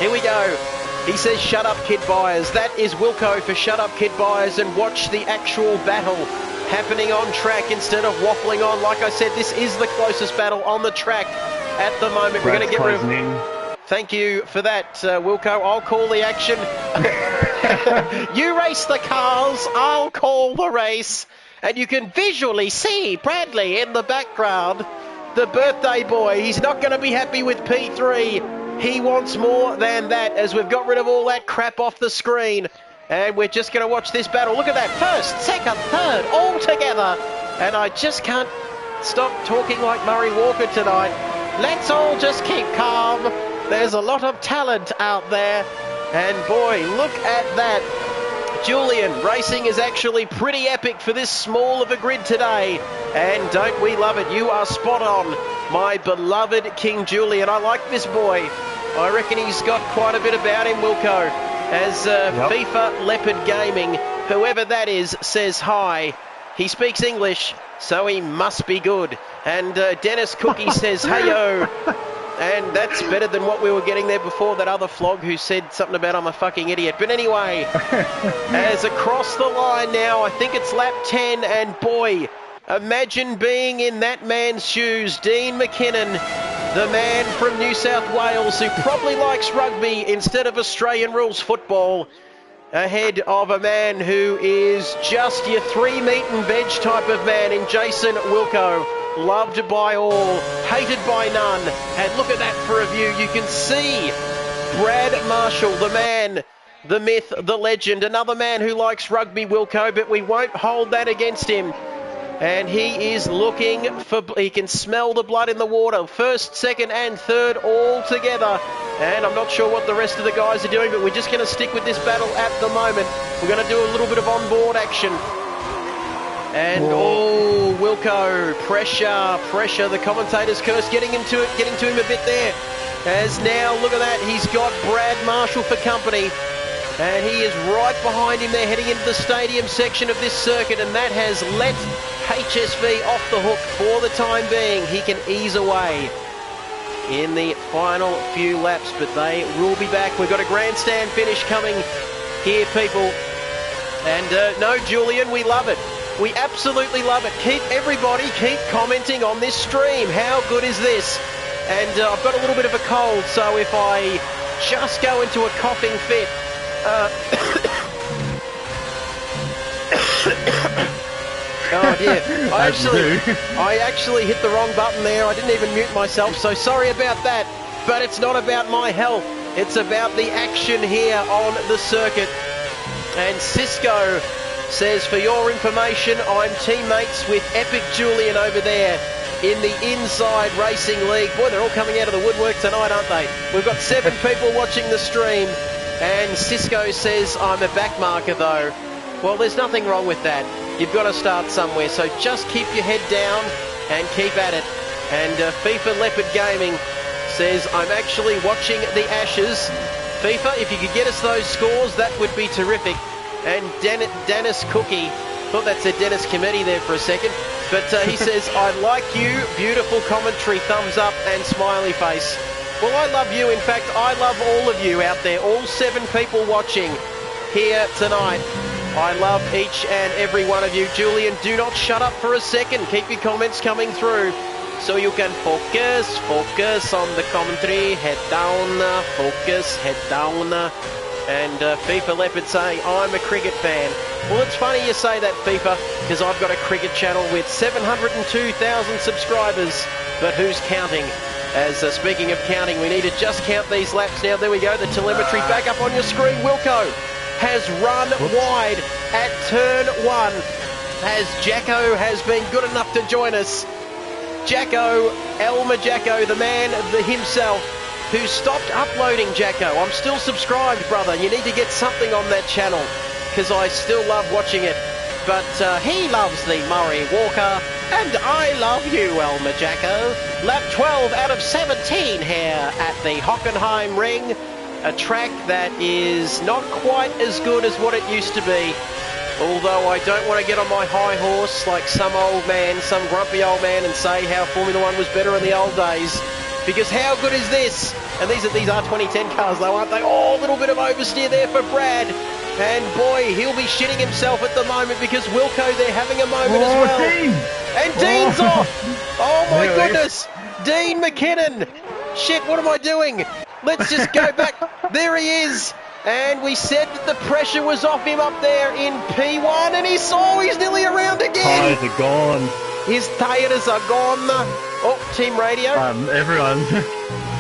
here we go. He says, shut up, kid buyers. That is Wilco for shut up, kid buyers, and watch the actual battle happening on track instead of waffling on. Like I said, this is the closest battle on the track at the moment. We're going to get rid of... Thank you for that, Wilco. I'll call the action. You race the cars, I'll call the race. And you can visually see Bradley in the background, the birthday boy. He's not going to be happy with P3. He wants more than that, as we've got rid of all that crap off the screen. And we're just going to watch this battle. Look at that. First, second, third, all together. And I just can't stop talking like Murray Walker tonight. Let's all just keep calm. There's a lot of talent out there. And boy, look at that. Julian, racing is actually pretty epic for this small of a grid today. And don't we love it? You are spot on, my beloved King Julian. I like this boy. I reckon he's got quite a bit about him, Wilco. As FIFA Leopard Gaming, whoever that is, says hi. He speaks English, so he must be good. And Dennis Cookie says, hey-yo. And that's better than what we were getting there before, that other flog who said something about I'm a fucking idiot. But anyway, as across the line now, I think it's lap 10, and boy, imagine being in that man's shoes. Dean McKinnon, the man from New South Wales who probably likes rugby instead of Australian rules football, ahead of a man who is just your three meat and veg type of man in Jason Wilco. Loved by all, hated by none. And look at that for a view. You can see Brad Marshall, the man, the myth, the legend, another man who likes rugby, Wilco, but we won't hold that against him. And he is looking for, he can smell the blood in the water. First, second and third all together. And I'm not sure what the rest of the guys are doing, but we're just going to stick with this battle at the moment. We're going to do a little bit of onboard action. And, oh, Wilco, pressure. The commentator's curse getting to him a bit there. As now, look at that, he's got Brad Marshall for company. And he is right behind him there, heading into the stadium section of this circuit, and that has let HSV off the hook for the time being. He can ease away in the final few laps, but they will be back. We've got a grandstand finish coming here, people. And no, Julian, we love it. We absolutely love it. Everybody keep commenting on this stream. How good is this? And I've got a little bit of a cold, so if I just go into a coughing fit, oh dear, I actually hit the wrong button there. I didn't even mute myself, so sorry about that. But it's not about my health. It's about the action here on the circuit. And Cisco says, for your information, I'm teammates with Epic Julian over there in the Inside Racing League. Boy, they're all coming out of the woodwork tonight, aren't they? We've got 7 people watching the stream. And Cisco says, I'm a backmarker though. Well, there's nothing wrong with that. You've got to start somewhere. So just keep your head down and keep at it. And FIFA Leopard Gaming says, I'm actually watching the Ashes. FIFA, if you could get us those scores, that would be terrific. And Dennis Cookie, thought that said Dennis Committee there for a second, but he says, I like you, beautiful commentary, thumbs up and smiley face. Well, I love you. In fact, I love all of you out there, all 7 people watching here tonight. I love each and every one of you. Julian, do not shut up for a second. Keep your comments coming through so you can focus on the commentary. Head down, focus, head down. And FIFA Leopard saying, I'm a cricket fan. Well, it's funny you say that, FIFA, because I've got a cricket channel with 702,000 subscribers. But who's counting? As speaking of counting, we need to just count these laps now. There we go, the telemetry back up on your screen. Wilco has run wide at turn 1, as Jacko has been good enough to join us. Jacko, Elmer Jacko, the man himself, who stopped uploading, Jacko. I'm still subscribed, brother. You need to get something on that channel, because I still love watching it. But he loves the Murray Walker, and I love you, Elmer Jacko. Lap 12 out of 17 here at the Hockenheim Ring, a track that is not quite as good as what it used to be. Although I don't want to get on my high horse like some old man, some grumpy old man, and say how Formula 1 was better in the old days. Because how good is this? And these are 2010 cars though, aren't they? Oh, a little bit of oversteer there for Brad. And boy, he'll be shitting himself at the moment because Wilco, they're having a moment as well. Dean. And Dean's off. Oh my goodness. Dean McKinnon. Shit, what am I doing? Let's just go back. There he is. And we said that the pressure was off him up there in P1, and he's nearly around again. Tires are gone. His tires are gone. Oh, team radio. Everyone.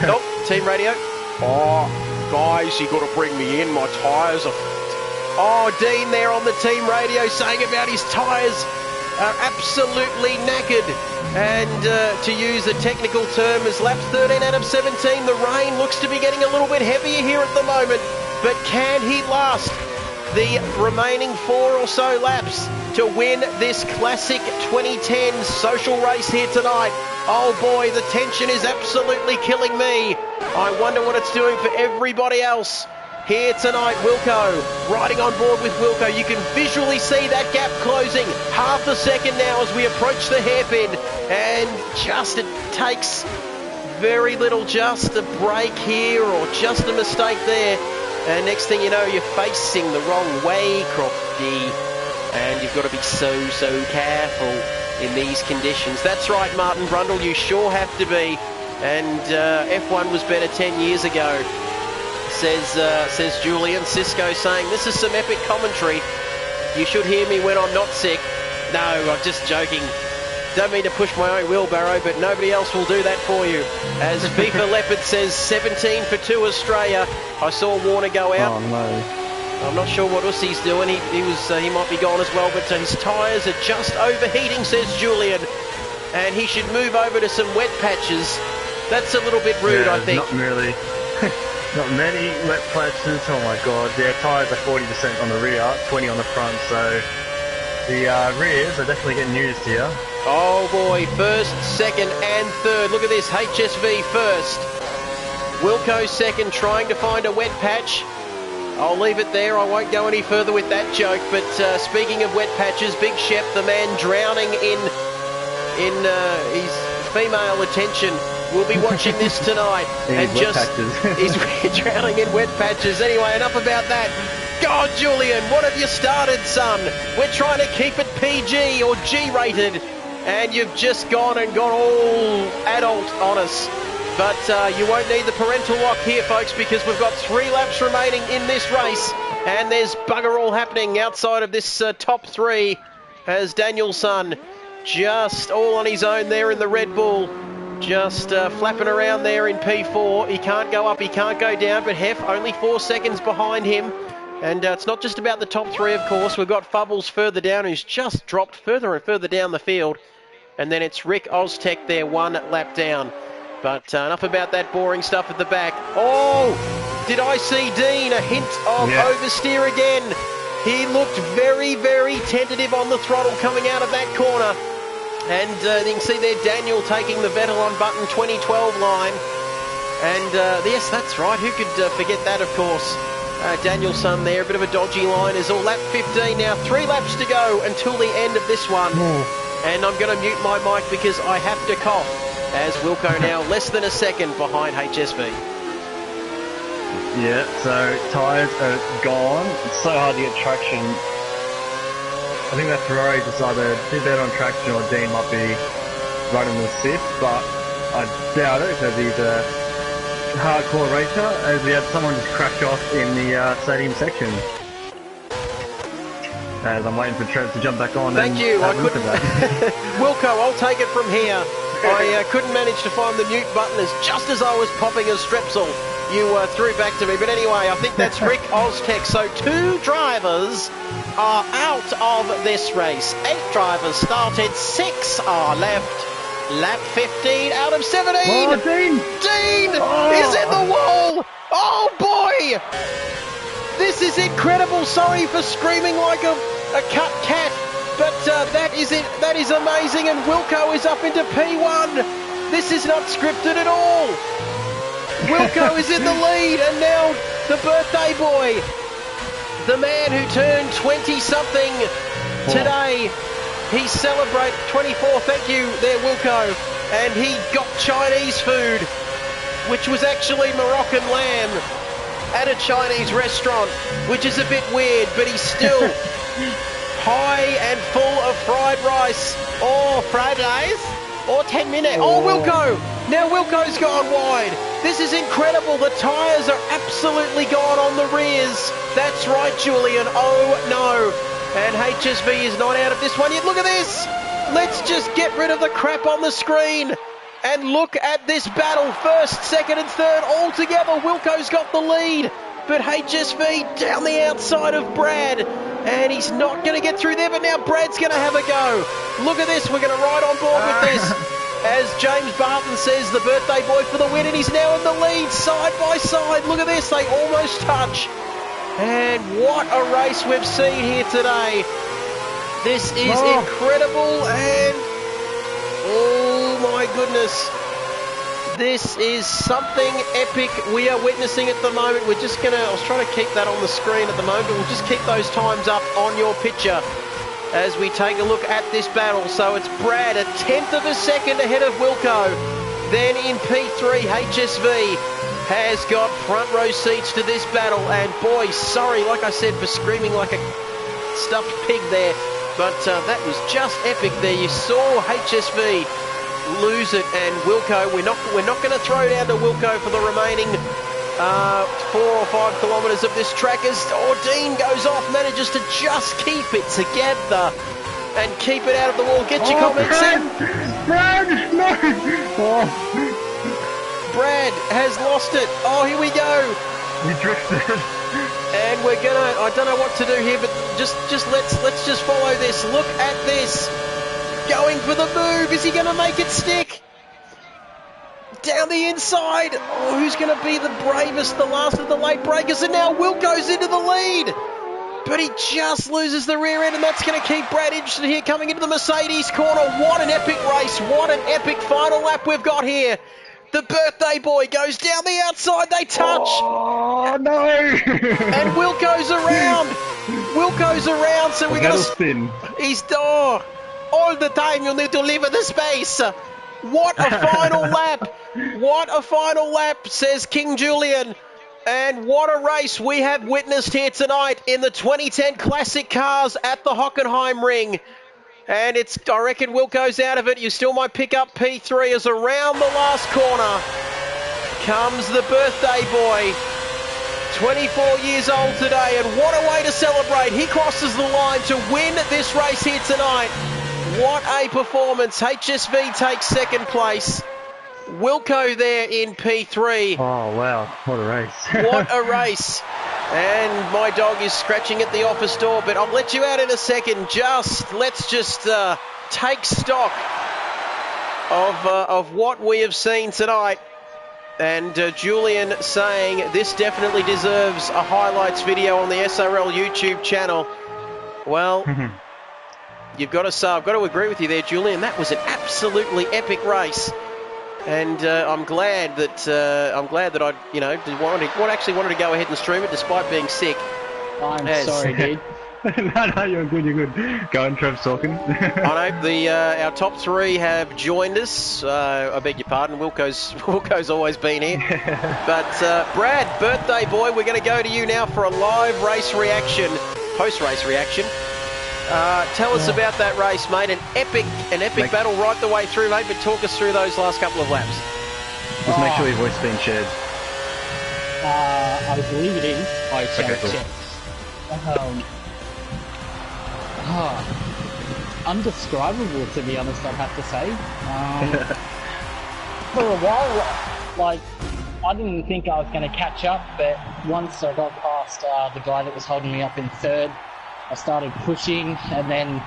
Nope, team radio. Oh, guys, you got to bring me in. My tyres are... Oh, Dean there on the team radio saying about his tyres are absolutely knackered. And to use a technical term, as laps 13 out of 17, the rain looks to be getting a little bit heavier here at the moment. But can he last the remaining 4 or so laps to win this classic 2010 social race here tonight? Oh boy, the tension is absolutely killing me. I wonder what it's doing for everybody else here tonight. Wilco, riding on board with Wilco. You can visually see that gap closing. Half a second now as we approach the hairpin. And just it takes very little, just a break here or just a mistake there. And next thing you know, you're facing the wrong way, Crofty. And you've got to be so careful in these conditions. That's right, Martin Brundle, you sure have to be. And F1 was better 10 years ago, says Julian. Cisco saying, this is some epic commentary. You should hear me when I'm not sick. No, I'm just joking. Don't mean to push my own wheelbarrow, but nobody else will do that for you. As FIFA Leopard says, 17 for 2 Australia. I saw Warner go out. Oh no. I'm not sure what Ussi's doing. He might be gone as well, but his tyres are just overheating, says Julian. And he should move over to some wet patches. That's a little bit rude, I think. Not really. Not many wet patches. Oh my god. Their tyres are 40% on the rear, 20 on the front, so the rears are definitely getting used here. Oh boy, first, second and third. Look at this, HSV first. Wilco second, trying to find a wet patch. I'll leave it there. I won't go any further with that joke. But speaking of wet patches, Big Shep, the man drowning in his female attention, will be watching this tonight. He's drowning in wet patches. Anyway, enough about that. God, Julian, what have you started, son? We're trying to keep it PG or G-rated, and you've just gone and gone all adult on us. But you won't need the parental lock here, folks, because we've got 3 laps remaining in this race, and there's bugger all happening outside of this top 3 as Danielson just all on his own there in the Red Bull, just flapping around there in P4. He can't go up, he can't go down, but Hef only 4 seconds behind him. And it's not just about the top 3, of course. We've got Fubbles further down, who's just dropped further and further down the field. And then it's Rick Oztech there, 1 lap down. But enough about that boring stuff at the back. Oh, did I see Dean? A hint of oversteer again. He looked very, very tentative on the throttle coming out of that corner. And you can see there Daniel taking the Vettel on button 2012 line. And yes, that's right. Who could forget that, of course? Danielson there, a bit of a dodgy line. Is all lap 15 now. 3 laps to go until the end of this one. And I'm going to mute my mic because I have to cough. As Wilco now less than a second behind HSV. Yeah, so tyres are gone. It's so hard to get traction. I think that Ferrari just either did better on traction or Dean might be running the Sith, but I doubt it because he's a hardcore racer, as we had someone just crash off in the stadium section. As I'm waiting for Trev to jump back on. Thank you. I couldn't. Wilco, I'll take it from here. I couldn't manage to find the mute button just as I was popping a Strepsil. You threw back to me. But anyway, I think that's Rick Oztech. So 2 drivers are out of this race. 8 drivers started, 6 are left. Lap 15 out of 17. Oh, Dean! Dean is in the wall. Oh, boy. This is incredible. Sorry for screaming like a cut cat. But that is it. That is amazing. And Wilco is up into P1. This is not scripted at all. Wilco is in the lead. And now the birthday boy, the man who turned 20-something today. He celebrated 24. Thank you there, Wilco. And he got Chinese food, which was actually Moroccan lamb at a Chinese restaurant, which is a bit weird, but he's still high and full of fried rice, or fried rice, or 10 minutes. Oh, Wilco! Now Wilco's gone wide. This is incredible. The tyres are absolutely gone on the rears. That's right, Julian. Oh, no. And HSV is not out of this one yet. Look at this. Let's just get rid of the crap on the screen. And look at this battle. First, second and third all together. Wilco's got the lead. But HSV down the outside of Brad. And he's not going to get through there. But now Brad's going to have a go. Look at this. We're going to ride on board with this. As James Barton says, the birthday boy for the win. And he's now in the lead side by side. Look at this. They almost touch. And what a race we've seen here today. This is incredible. And oh my goodness. This is something epic we are witnessing at the moment. We're just going to, I was trying to keep that on the screen at the moment, but we'll just keep those times up on your picture as we take a look at this battle. So it's Brad, a 10th of a second ahead of Wilco. Then in P3, HSV has got front row seats to this battle. And boy, sorry, like I said, for screaming like a stuffed pig there. But that was just epic there. You saw HSV lose it, and Wilco, we're not going to throw down to Wilco for the remaining 4 or 5 kilometres of this track as Dean goes off, manages to just keep it together and keep it out of the wall. Get your comments in. Brad, no! Brad has lost it. Oh, here we go. He drifted. And we're gonna, I don't know what to do here, but just let's just follow this. Look at this. Going for the move. Is he going to make it stick? Down the inside. Oh, who's going to be the bravest, the last of the late breakers? And now Wilco's into the lead. But he just loses the rear end, and that's going to keep Brad interested here coming into the Mercedes corner. What an epic race. What an epic final lap we've got here. The birthday boy goes down the outside. They touch. Oh, no! And Wilco's around. Wilco's around, so we're going to spin. He's all the time you need to leave the space. What a final lap. What a final lap, says King Julian. And what a race we have witnessed here tonight in the 2010 Classic Cars at the Hockenheim Ring. And I reckon Wilco's out of it. You still might pick up P3 as around the last corner comes the birthday boy. 24 years old today, and what a way to celebrate. He crosses the line to win this race here tonight. What a performance. HSV takes second place. Wilco there in P3. Oh, wow. What a race. What a race. And my dog is scratching at the office door, but I'll let you out in a second. Let's just take stock of what we have seen tonight. And Julian saying this definitely deserves a highlights video on the SRL YouTube channel. Well, I've got to agree with you there, Julian. That was an absolutely epic race. And I'm glad that I, wanted to go ahead and stream it despite being sick. I'm sorry, dude. No, you're good. Go on, Trev talking. I know our top three have joined us. I beg your pardon, Wilco's always been here. But Brad, birthday boy, we're going to go to you now for a live race reaction, post-race reaction. Tell us about that race, mate. An epic battle right the way through, mate. But talk us through those last couple of laps. Just make sure your voice is being shared. I believe it is. I shall check. Undescribable, to be honest, I'd have to say. For a while, I didn't think I was going to catch up, but once I got past the guy that was holding me up in third, I started pushing, and then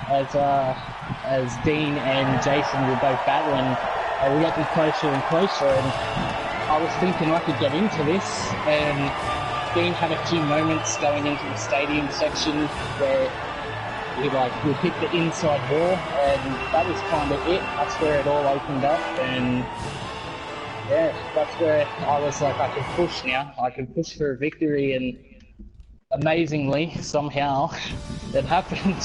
as Dean and Jason were both battling, we got closer and closer, and I was thinking I could get into this, and Dean had a few moments going into the stadium section where we hit the inside wall, and that was kind of it. That's where it all opened up, and yeah, that's where I was like, I can push now. I can push for a victory, and amazingly, somehow, it happened.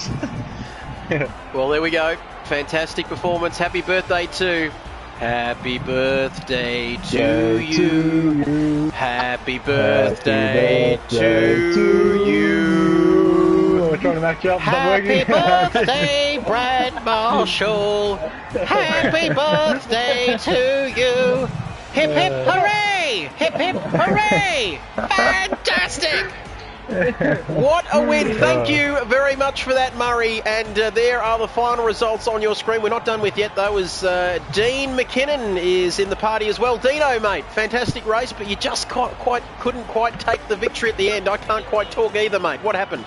Well, there we go. Fantastic performance. Happy birthday to... Happy birthday to you. Happy birthday to you. We're trying to match up. Happy birthday, Brad Marshall. Happy birthday to you. Hip hip hooray! Hip hip hooray! Fantastic! What a win. Thank you very much for that, Murray. And there are the final results on your screen. We're not done with yet, though, as Dean McKinnon is in the party as well. Dino, mate, fantastic race, but you just couldn't quite take the victory at the end. I can't quite talk either, mate. What happened?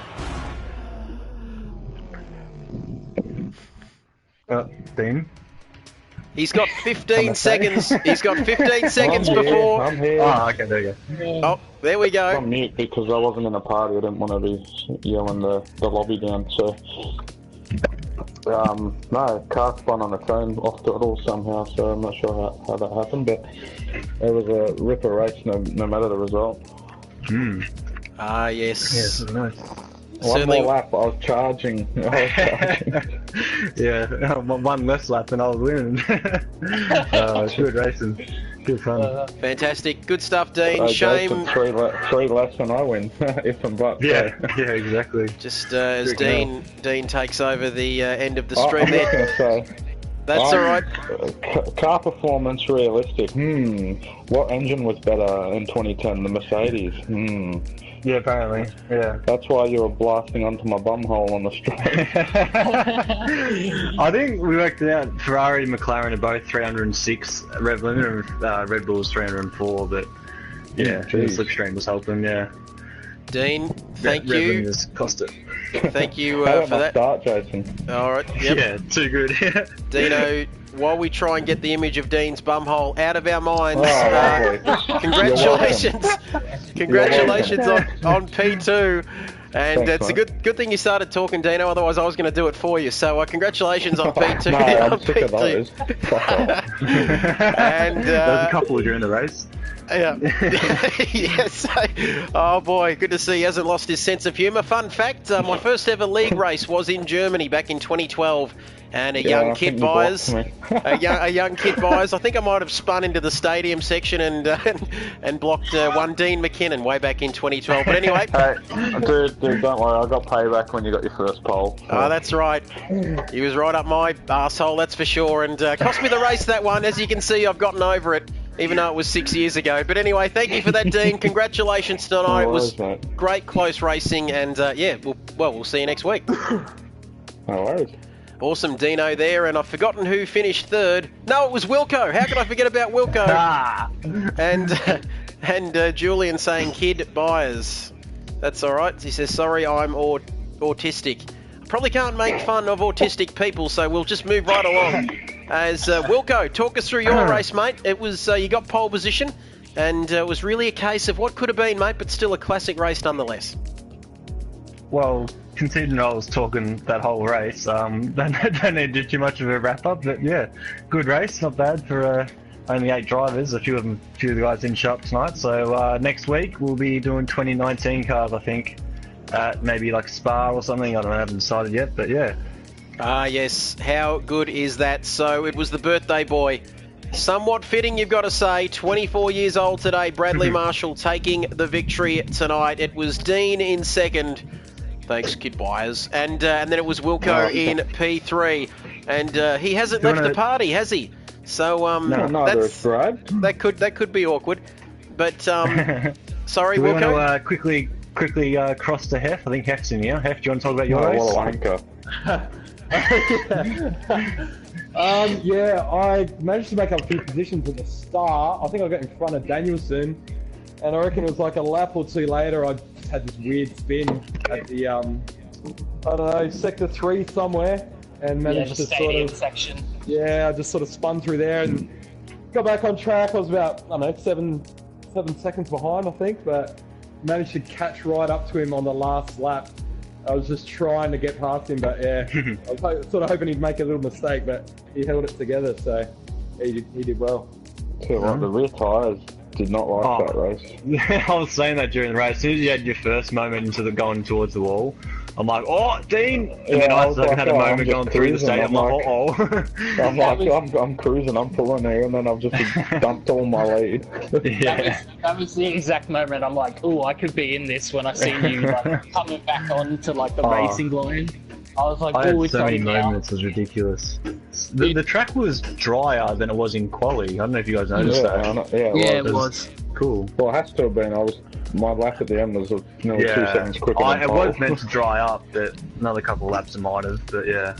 Dean? He's got 15 seconds. He's got 15 seconds before... I'm here. Oh, okay, there you go. Oh, there we go. I'm mute because I wasn't in a party. I didn't want to be yelling the lobby down. So, no, car spun on its own off throttle somehow. So I'm not sure how that happened, but it was a ripper race, no matter the result. Ah, yes. Yes, nice. Certainly. One more lap, I was charging. Yeah, one less lap and I was winning. Good racing. Good fun. Fantastic. Good stuff, Dean. Shame. Three laps and I win, if and but. Yeah, exactly. Just as Dean takes over the end of the stream there. I was going to say, that's all right. Car performance realistic. What engine was better in 2010? The Mercedes. Yeah, apparently. Yeah. That's why you were blasting onto my bumhole on the straight. I think we worked it out. Ferrari and McLaren are both 306 rev limit, and Red Bull's 304. But yeah, the slipstream was helping. Yeah. Dean, thank Rev you. limit has cost it. Thank you How about for my that. start, Jason? All right. Yep. Yeah, too good. Dino, while we try and get the image of Dean's bumhole out of our minds, lovely. congratulations on P2. And Thanks, it's a mate. good thing you started talking, Dino. Otherwise, I was going to do it for you. So congratulations on P2. No, I'm sick of those. Fuck off. And There was a couple during the race. yeah. Yes. Oh boy, good to see he hasn't lost his sense of humour. Fun fact: my first ever league race was in Germany back in 2012, and a young I kid think you buys. blocked me. A young kid buys. I think I might have spun into the stadium section and blocked one Dean McKinnon way back in 2012. But anyway. Hey, dude, don't worry. I got payback when you got your first pole. So. Oh, that's right. He was right up my arsehole, that's for sure. And cost me the race, that one. As you can see, I've gotten over it, even though it was 6 years ago. But anyway, thank you for that, Dean. Congratulations tonight. No It was worries, mate. great, close racing. And yeah, we'll see you next week. No worries. Awesome, Dino there. And I've forgotten who finished third. No, it was Wilco. How could I forget about Wilco? And Julian saying kid buyers. That's all right. He says, sorry, I'm autistic. I probably can't make fun of autistic people, so we'll just move right along. As Wilco, talk us through your race, mate. It was you got pole position, and it was really a case of what could have been, mate, but still a classic race nonetheless. Well, considering I was talking that whole race, don't need to do too much of a wrap up, but yeah, good race, not bad for only 8 drivers. A few of the guys didn't show up tonight, so next week we'll be doing 2019 cars, I think, at maybe like Spa or something. I don't know, I haven't decided yet, but yeah. Ah, yes. How good is that? So it was the birthday boy. Somewhat fitting, you've got to say. 24 years old today, Bradley Marshall taking the victory tonight. It was Dean in second. Thanks, Kid Byers. And then it was Wilco in P3. And he hasn't left the party, has he? So Neither is Brad. that could be awkward. But sorry, Do we Wilco. want to quickly cross to Hef? I think Hef's in here. Hef, do you want to talk about your Oh, race? what a wanker. Yeah, I managed to make up a few positions at the start. I think I got in front of Danielson, and I reckon it was like a lap or two later, I just had this weird spin at the, I don't know, sector 3 somewhere, and managed to sort of, section. yeah, I just sort of spun through there and got back on track. I was about, I don't know, 7 seconds behind, I think, but managed to catch right up to him on the last lap. I was just trying to get past him, but yeah, I was sort of hoping he'd make a little mistake, but he held it together, so he did well. Tell you what, the rear tyres did not like that race. Yeah, I was saying that during the race. As soon as you had your first moment into going towards the wall, I'm like, oh, Dean! And then I was like, had a oh, moment I'm going just through the cruising. state. I'm like, I'm like, I'm cruising, I'm pulling there, and then I've just dumped all my lead. yeah. That was the exact moment I'm like, oh, I could be in this when I seen you like, coming back on to like the racing line. I was like, I had it's so many ready now. moments, it was ridiculous. The track was drier than it was in quali. I don't know if you guys noticed that. It was. Cool. Well, it has to have been. My lap at the end was nearly 2 seconds quicker than It pole. was meant to dry up, but another couple of laps it might have, but yeah.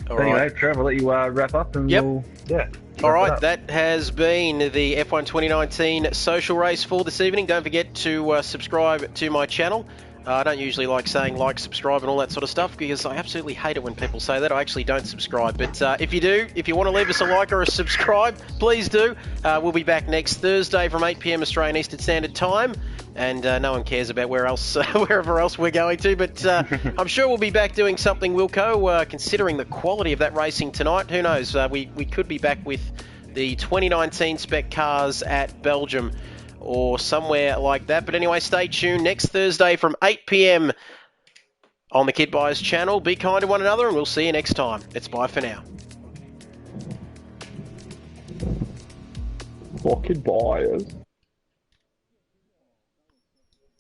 All But right. anyway, Trev, I'll let you wrap up and Yep. we'll, yeah. All wrap it right, up. that has been the F1 2019 social race for this evening. Don't forget to subscribe to my channel. I don't usually like saying like, subscribe and all that sort of stuff because I absolutely hate it when people say that. I actually don't subscribe. But if you do, if you want to leave us a like or a subscribe, please do. We'll be back next Thursday from 8 PM Australian Eastern Standard Time. And no one cares about wherever else we're going to. But I'm sure we'll be back doing something, Wilco, considering the quality of that racing tonight. Who knows? We could be back with the 2019 spec cars at Belgium or somewhere like that. But anyway, stay tuned next Thursday from 8 PM on the Kid Buyers channel. Be kind to one another and we'll see you next time. It's bye for now. Fucking buyers.